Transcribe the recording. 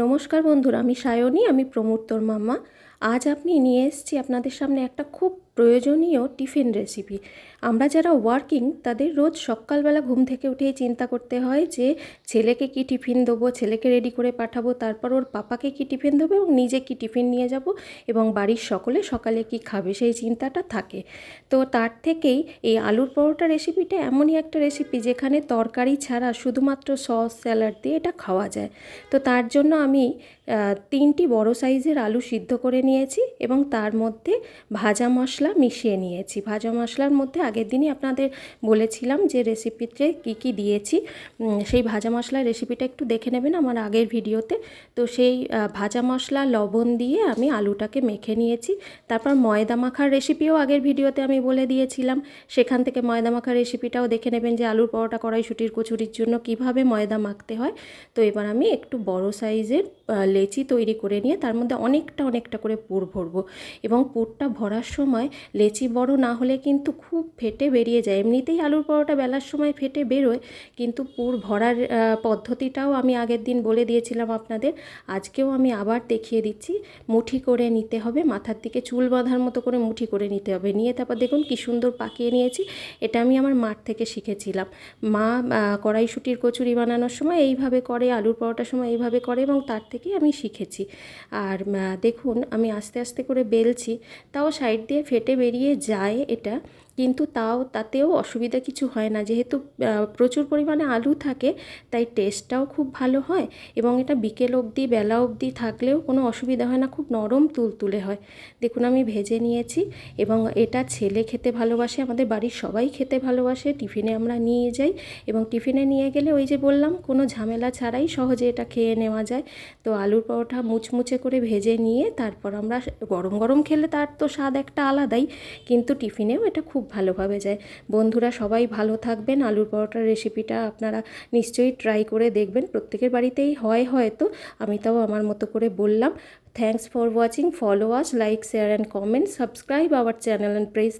নমস্কার বন্ধুরা, আমি সায়নী, আমি প্রমূর্তর মাম্মা। আজ আপনি নিয়ে এসেছি আপনাদের সামনে একটা খুব প্রয়োজনীয় টিফিন রেসিপি। আমরা যারা ওয়ার্কিং তাদের রোজ সকালবেলা ঘুম থেকে উঠেই চিন্তা করতে হয় যে ছেলেকে কি টিফিন দেবো, ছেলেকে রেডি করে পাঠাবো, তারপর ওর পাপাকে কি টিফিন দেবো এবং নিজে কি টিফিন নিয়ে যাব এবং বাড়ির সকলে সকালে কি খাবে সেই চিন্তাটা থাকে। তো তার থেকেই এই আলুর পরোটা রেসিপিটা এমনই একটা রেসিপি যেখানে তরকারি ছাড়া শুধুমাত্র সস স্যালাড দিয়ে এটা খাওয়া যায়। তো তার জন্য আমি 3টি বড় সাইজের আলু সিদ্ধ করে নিয়েছি এবং তার মধ্যে ভাজা মশলা মিশিয়ে নিয়েছি। ভাজা মশলার মধ্যে আগের দিনই আপনাদের বলেছিলাম যে রেসিপিতে কি কি দিয়েছি। সেই ভাজা মশলার রেসিপিটা একটু দেখে নেবেন আমার আগের ভিডিওতে। তো সেই ভাজা মশলা লবণ দিয়ে আমি আলুটাকে মেখে নিয়েছি। তারপর ময়দা মাখার রেসিপিও আগের ভিডিওতে আমি বলে দিয়েছিলাম, সেখান থেকে ময়দা মাখার রেসিপিটাও দেখে নেবেন যে আলুর পরোটা কড়াইশুঁটির কচুরির জন্য কিভাবে ময়দা মাখতে হয়। তো এবার আমি একটু বড় সাইজের লেচি তৈরি করে নিয়ে তার মধ্যে অনেকটা করে পুর ভরবো এবং পুরটা ভরার সময় লেচি বড় না হলে কিন্তু খুব ফেটে বেরিয়ে যায়। এমনিতেই আলুর পরোটা বেলার সময় ফেটে বেরোয়, কিন্তু পুর ভরার পদ্ধতিটাও আমি আগের দিন বলে দিয়েছিলাম আপনাদের। আজকেও আমি আবার দেখিয়ে দিচ্ছি। মুঠি করে নিতে হবে, মাথার দিকে চুল বাঁধার মতো করে মুঠি করে নিতে হবে। নিয়ে তারপর দেখুন কি সুন্দর পাকিয়ে নিয়েছি। এটা আমি আমার মার থেকে শিখেছিলাম। মা কড়াইশুঁটির কচুরি বানানোর সময় এইভাবে করে, আলুর পরোটার সময় এইভাবে করে এবং তার থেকেই আমি শিখেছি। আর দেখুন আমি আস্তে আস্তে করে বেলছি, তাও সাইড দিয়ে ফেটে বেরিয়ে যায় এটা, কিন্তু তাতেও অসুবিধা কিছু হয় না। যেহেতু প্রচুর পরিমাণে আলু থাকে তাই টেস্টটাও খুব ভালো হয় এবং এটা বিকেল অবধি বেলা অবধি থাকলেও কোনো অসুবিধা হয় না, খুব নরম তুলতুলে হয়। দেখুন আমি ভেজে নিয়েছি এবং এটা ছেলে খেতে ভালোবাসে, আমাদের বাড়ির সবাই খেতে ভালোবাসে। টিফিনে আমরা নিয়ে যাই এবং টিফিনে নিয়ে গেলে ওই যে বললাম কোনো ঝামেলা ছাড়াই সহজে এটা খেয়ে নেওয়া যায়। তো আলুর পরোটা মুচমুচে করে ভেজে নিয়ে তারপর আমরা গরম গরম খেলে তার তো স্বাদ একটা আলাদাই, কিন্তু টিফিনেও এটা খুব ভালোভাবে যায়। বন্ধুরা সবাই ভালো থাকবেন। আলুর পরোটার রেসিপিটা আপনারা নিশ্চয়ই ট্রাই করে দেখবেন, প্রত্যেকের বাড়িতেই হয় হয়তো, আমি তাও আমার মতো করে বললাম। Thanks for watching, follow us, like, share and comment, subscribe our channel and press